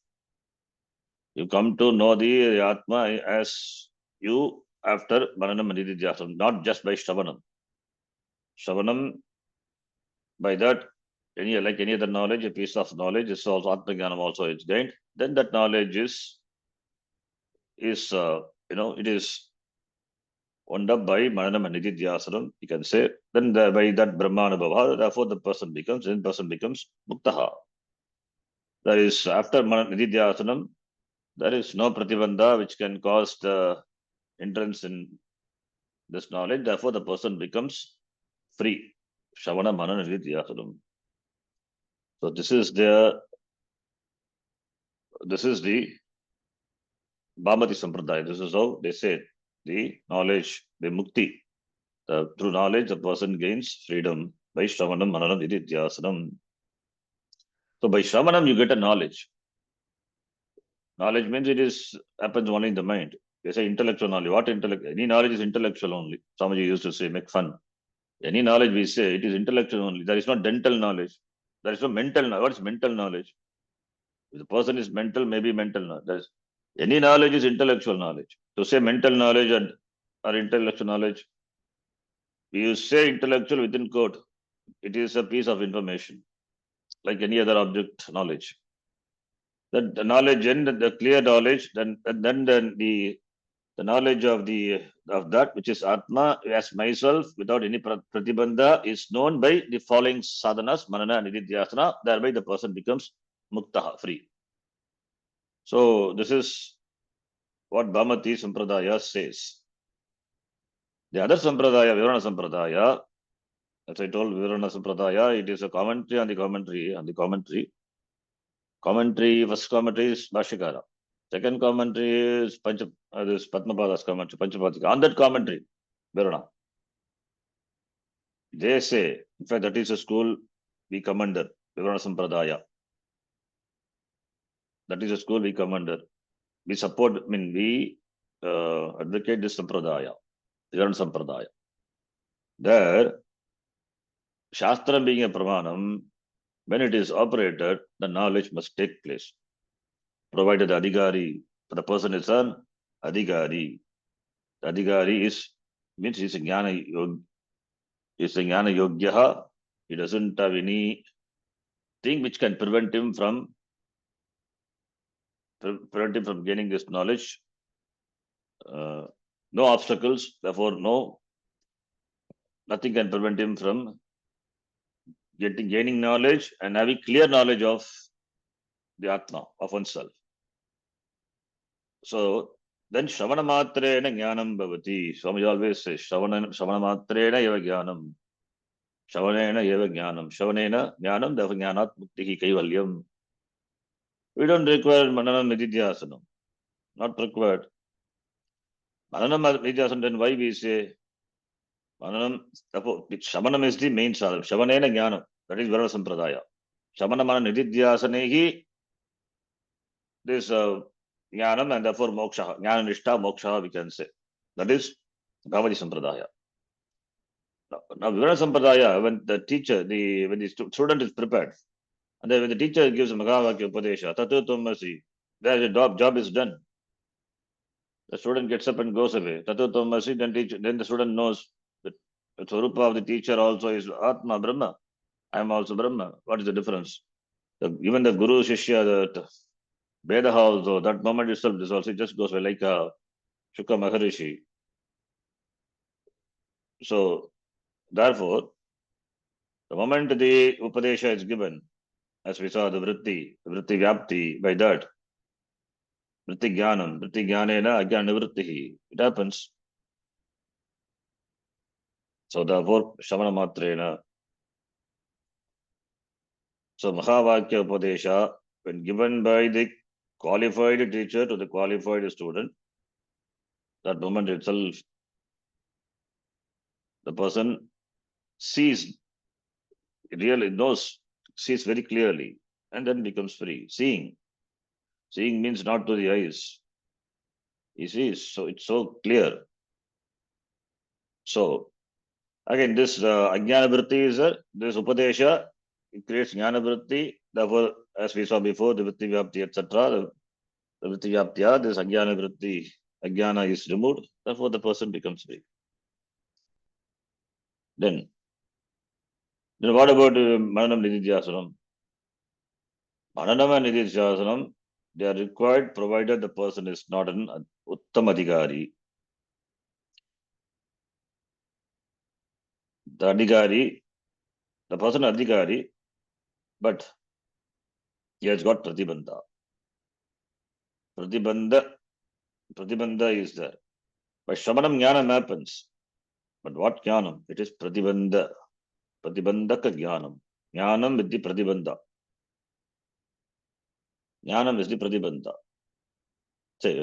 You come to know the Atma as you after Mananam and Nididhyasanam, not just by Shravanam. Shravanam, by that, like any other knowledge, a piece of knowledge is also Atma Jnanam also is gained. Then that knowledge is it is wound up by Mananam and Nididhyasanam, you can say. Then by that Brahmanubhava, therefore the person becomes Muktaha. That is, after Nididhyasanam, there is no Pratibandha which can cause the entrance in this knowledge. Therefore, the person becomes free. Shavana Manana Nididhyasanam. So this is the Bhamati Sampradaya. This is how they say the knowledge, the mukti. Through knowledge, the person gains freedom by Shravanam Mananam Nididhyasanam. So by Shravanam, you get a knowledge. Knowledge means happens only in the mind. They say intellectual knowledge. What intellect? Any knowledge is intellectual only. Swamiji used to say, make fun. Any knowledge we say, it is intellectual only. There is no dental knowledge. There is no mental knowledge. What is mental knowledge? If the person is mental, maybe mental knowledge. Any knowledge is intellectual knowledge. To say mental knowledge or intellectual knowledge, you say intellectual within quote, it is a piece of information, like any other object knowledge. That the knowledge and the clear knowledge, then the knowledge of that which is Atma as myself without any pratibandha is known by the following sadhanas, manana, nididhyasana. Thereby the person becomes muktaha, free. So this is what Bhamati Sampradaya says. The other Sampradaya, Vivarana Sampradaya, as I told, Vivarana Sampradaya, it is a commentary on the commentary. First commentary is Bhashyakara. Second commentary is this Padmapada's commentary, Panchapadika. On that commentary, Vivarana, they say, in fact, that is a school we come under, Vivarana Sampradaya. That is a school we come under. We support, we advocate this Sampradaya, Vivarana Sampradaya. There, Shastra being a Pramanam, when it is operated, the knowledge must take place. Provided the Adhikari, the person is an Adhikari. The Adhikari means he's a Jnana Yogyaha. He doesn't have any thing which can prevent him from gaining this knowledge. No obstacles, therefore nothing can prevent him from gaining knowledge and having clear knowledge of the Atma, of oneself. So then Shravana Matrena Jnanam Bhavati. Swami always says Shravana Matrena Eva Jnanam. Shravanena Eva Jnanam. Shravanena Jnanam, therefore Jnanat Muktihi Kaivalyam. We don't require Mananam Nididhyasanam. Not required. Mananam Nididhyasanam, then why we say Mananam? Shravanam is the main sadhana. Shravanena Jnanam. That is Vivarana Sampradaya. Shravana Manana Nididhyasanehi, this Jnanam and therefore Moksha. Jnana Nishta Moksha, we can say. That is Bhavati Sampradaya. Now Vivarana Sampradaya, when the teacher, when the student is prepared, and then when the teacher gives a Magavakya Upadesha, Tatu Tumasi, their job is done. The student gets up and goes away. Tatu Tumasi, then the student knows that the Swarupa of the teacher also is Atma Brahma. I am also Brahma. What is the difference? Even the Guru Shishya, the Vedaha also, that moment itself, this also just goes away like Shukha Maharishi. So, therefore, the moment the Upadesha is given, as we saw the Vritti Vyapti, by that, Vritti Jnanena Ajnana Vrittihi, it happens. So therefore, Shamana Matrena. So Mahavakya Upadesha, when given by the qualified teacher to the qualified student, that moment itself, the person sees, really knows, sees very clearly, and then becomes free. Seeing means not to the eyes. He sees, so it's so clear. So again, this Ajnana Vritti is this Upadesha, it creates Jnana Vritti. Therefore, as we saw before, the Vritti Vyapti, etc., the Vritti Vyaptiya, this Ajnana Vritti, Ajnana is removed. Therefore, the person becomes free. Then what about Mananam Nididhyasanam? Mananam and Nididhyasanam, they are required provided the person is not an Uttamadhikari. The Adhikari, the person Adhikari, but he has got Pratibandha. Pratibandha is there. By Shravanam Jnanam happens. But what Jnanam? It is Pratibandha. Pratibandhaka Jnanam. Jnanam with the Pratibandha. Jnanam is the Pratibandha. Sorry,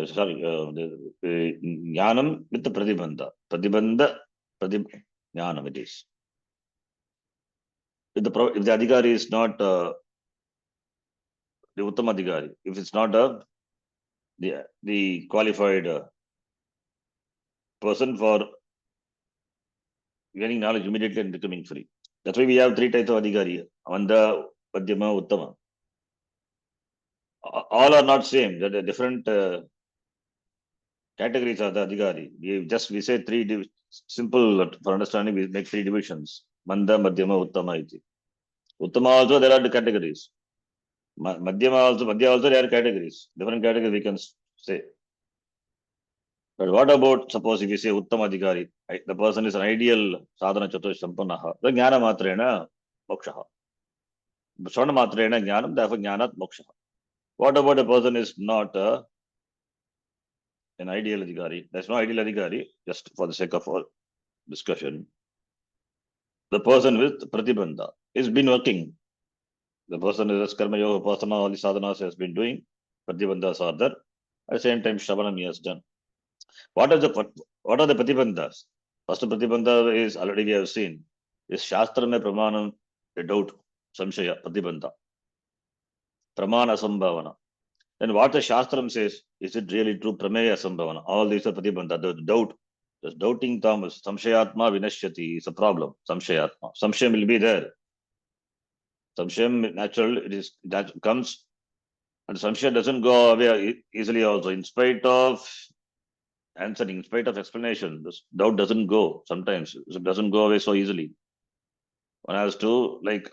Jnanam with the Pratibandha. Pratibandha, Jnanam it is. If the Adhikari is not the Uttama Adhikari, if it's not the qualified person for gaining knowledge immediately and becoming free. That's why we have three types of Adhikari. Amanda, Padhyama, Uttama. All are not same. There are different categories of the Adhikari. We say three, simple for understanding, we make three divisions. Manda, Madhyama, Uttama. Uttama also there are the categories. Madhya also there are categories. Different categories we can say. But what about, suppose if you say Uttama Adhikari, the person is an ideal sadhana chatush sampannaha, the jnana matrena mokshaha. Swana matrena jnanam, therefore jnanat mokshaha. What about a person is not an ideal adhikari? There's no ideal adhikari, just for the sake of our discussion. The person with pratibandha has been working. The person is karma yoga, pasana, all the sadhanas has been doing. Pratibandhas are there. At the same time, Shravanam he has done. What are the pratibandhas? First pratibandha is already we have seen. Is Shastra mein pramanam, a doubt, samshaya, pratibandha. Pramana sambhavana. Then what the Shastram says, is it really true? Prameya sambhavana. All these are pratibandha. The doubt. This doubting Thomas, samshayatma vinashyati is a problem. Samshayatma. Samshayam will be there. Samshayam natural, that comes, and samshaya doesn't go away easily also. In spite of answering, in spite of explanation, this doubt doesn't go sometimes. It doesn't go away so easily. One has to, like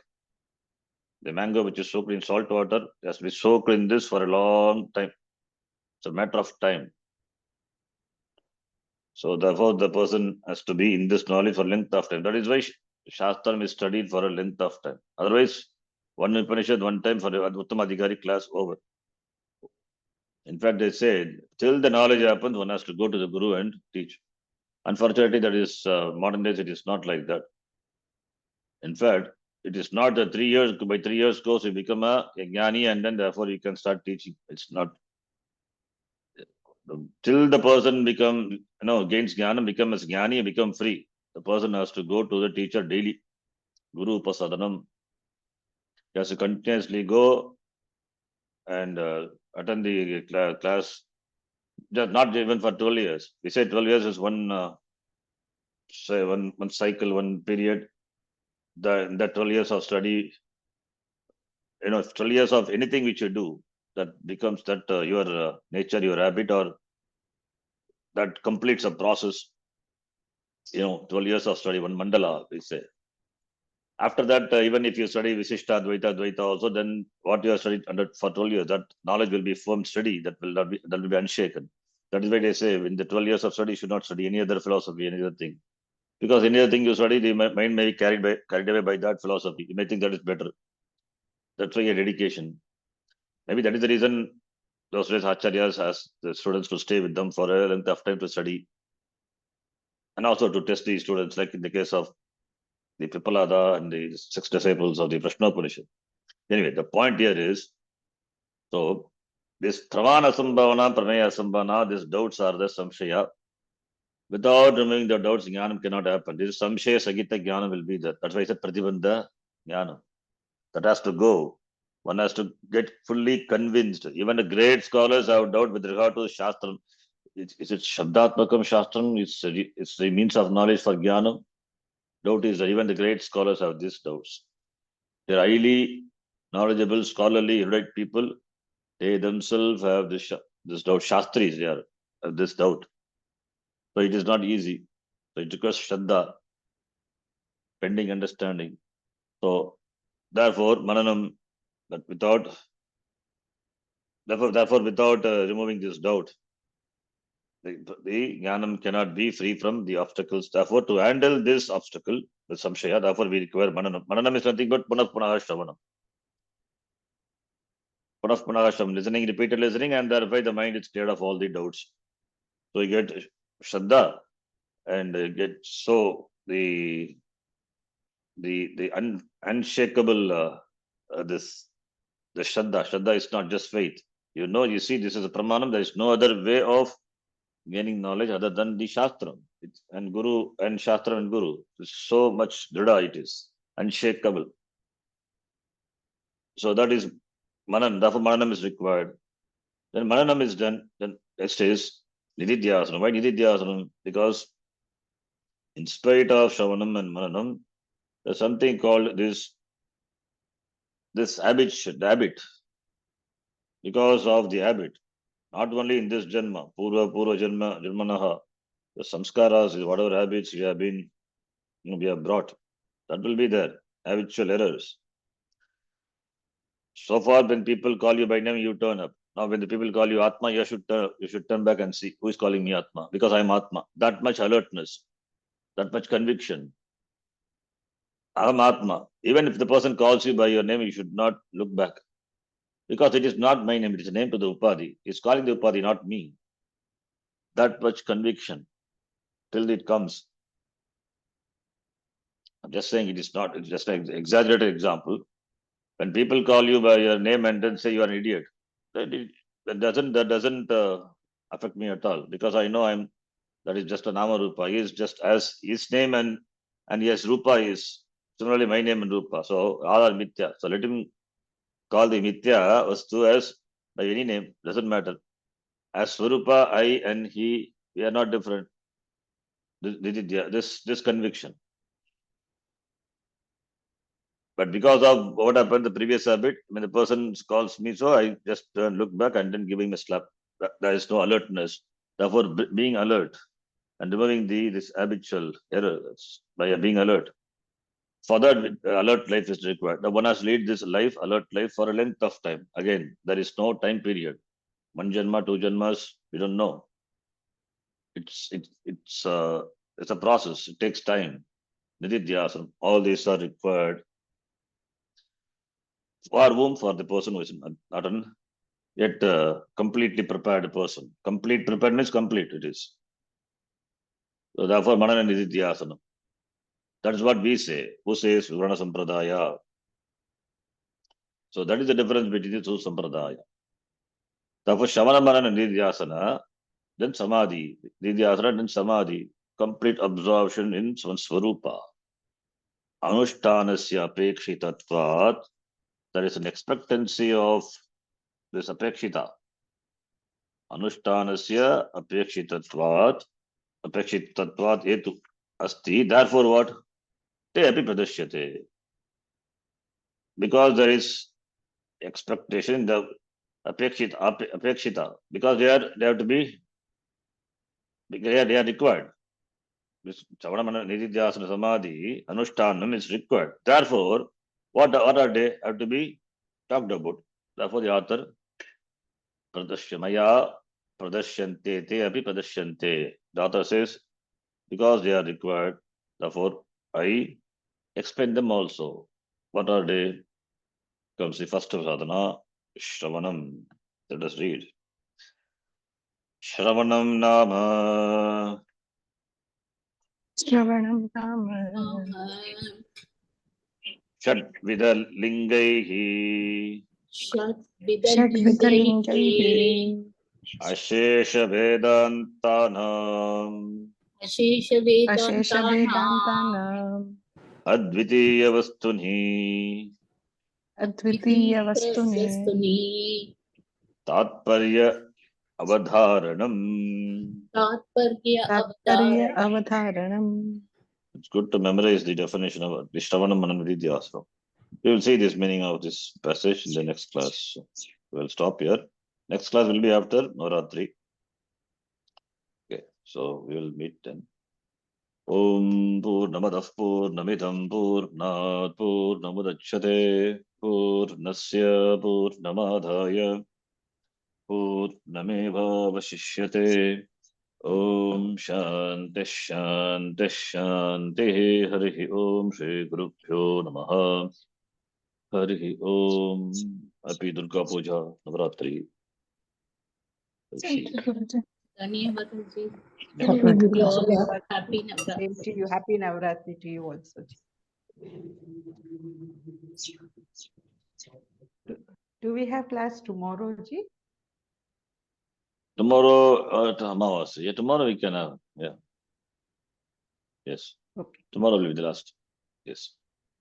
the mango which is soaked in salt water, has to be soaked in this for a long time. It's a matter of time. So therefore, the person has to be in this knowledge for length of time. That is why Shastram is studied for a length of time. Otherwise, one Upanishad, one time for the Uttama Adhikari class over. In fact, they said, till the knowledge happens, one has to go to the Guru and teach. Unfortunately, that is modern days, it is not like that. In fact, it is not that 3 years, by 3 years course, you become a jnani and then therefore you can start teaching. It's not. Till the person gains jnana, becomes jnani, become free. The person has to go to the teacher daily. Guru Upasadanam. He has to continuously go and attend the class, just not even for 12 years. We say 12 years is one cycle, one period. That 12 years of study, 12 years of anything which you do, that becomes that your nature, your habit, or that completes a process. 12 years of study, one mandala, we say. After that, even if you study Visishta, Dvaita also, then what you have studied for 12 years, that knowledge will be firm steady, that will be unshaken. That is why they say in the 12 years of study, you should not study any other philosophy, any other thing. Because any other thing you study, the mind may be carried away by that philosophy. You may think that is better. That's why a dedication. Maybe that is the reason those days Acharyas asked the students to stay with them for a length of time to study. and also to test the students, like in the case of the Pipalada and the 6 disciples of the Prashnopanishad. Anyway, the point here is, so this Pramana Sambhavana, Pranaya Sambhavana, these doubts are the Samshaya. Without removing the doubts, Jnanam cannot happen. This Samshaya Sagita Jnanam will be there. That's why I said Pratibandha Jnanam. That has to go. One has to get fully convinced. Even the great scholars have doubt with regard to Shastram. Is it Shabdatmakam Shastram? It's the means of knowledge for Jnanam. Doubt is that even the great scholars have these doubts. They're highly knowledgeable, scholarly, erudite people. They themselves have this doubt. Shastris, they have this doubt. So it is not easy. So it requires Shraddha, pending understanding. So therefore, Mananam, but without removing this doubt, the Jnanam cannot be free from the obstacles. Therefore, to handle this obstacle, the Samshaya, therefore we require Mananam. Mananam is nothing but Punav Punaha Shravanam. Punav Punaha Shravanam, listening, repeated listening, and thereby the mind is cleared of all the doubts. So you get Shraddha and get so the unshakable this the Shraddha. Shraddha is not just faith. You see, this is a Pramanam. There is no other way of gaining knowledge other than the Shastram. And Guru and Shastra and Guru. It's so much Dhrida it is. Unshakable. So that is Manan. Therefore, Mananam is required. Then Mananam is done. Then next is Nididhyasanam. Why Nididhyasanam? Because in spite of Shravanam and Mananam, there's something called this habit, because of the habit, not only in this Janma, Purva Janma, Janmanaha, the samskaras, whatever habits we have been, we have brought, that will be there, habitual errors. So far, when people call you by name, you turn up. Now, when the people call you Atma, you should turn back and see who is calling me Atma, because I am Atma. That much alertness, that much conviction. I am Atma. Even if the person calls you by your name, you should not look back. Because it is not my name, it is a name to the Upadhi. He is calling the Upadhi, not me. That much conviction till it comes. I'm just saying it is not, it's just an exaggerated example. When people call you by your name and then say you are an idiot, that doesn't affect me at all, because I know that is just a Nama Rupa. He is just as his name and yes, Rupa is similarly my name and Rupa. So all are Mithya. So let him call the Mithya Vastu as by any name, doesn't matter. As Swarupa, I and he, we are not different. This conviction. But because of what happened, the previous habit, when the person calls me, so I just look back and then give him a slap. There is no alertness. Therefore, being alert and removing this habitual error by being alert. For that, alert life is required. The one has to lead this life, alert life, for a length of time. Again, there is no time period. 1 janma, 2 janmas, we don't know. It's a process. It takes time. Nididhyasana. All these are required. For whom? For the person who is not an yet completely prepared person. Complete preparedness, complete it is. So therefore, Manana Nididhyasana. That is what we say. Who says Vrana Sampradaya? So that is the difference between the two Sampradaya. Therefore, Shamana Manana Nididhyasana, then Samadhi. Nididhyasana, then Samadhi. Complete absorption in Swarupa. Anushtanasya apekshitatvat. There is an expectancy of this apekshita. Anushtanasya apekshitatvat. Apekshitatvat etu asti. Therefore, what? Te api pradashyate. Because there is expectation, the apekshita, because they have to be, they are required. This Chavanamana Nididhyasana Samadhi Anushtanam is required. Therefore, what are they have to be talked about? Therefore, the author Pradashyamaya Pradashyante Te Api Pradashyante. The author says, because they are required, therefore I explain them also. What are they? Comes the first of sadhana, Shravanam. Let us read. Shravanam Nama श्रवणं काम षड्विधलिङ्गैः षड्विधलिङ्गैः अशेषवेदान्तानाम् अशेषवेदान्तानाम् अद्वितीयवस्तुनि अद्वितीयवस्तुनि तात्पर्य अवधारणम्. तात्पर्य अवधारणम्. It's good to memorize the definition of Vishravanam Vidyaasram. We will see this meaning of this passage in the next class. We will stop here. Next class will be after Navratri. Okay, so we will meet then. Om Purnamadah Purnamidam Purnat Purnamudachyate Purnasya Purnamadhaya Purnameva Vashishyate. Om Shanti Shanti Shanti. Hari Om Shri Gurubhyo Namaha. Hari Om. Happy Durga Puja Navratri. धन्यवाद जी. Happy Happy Navratri. Same to you. Happy Navratri to you also. Do we have class tomorrow, Ji? Tomorrow at Amavasya. Yeah, tomorrow we can have. Yeah. Yes. Okay. Tomorrow will be the last. Yes.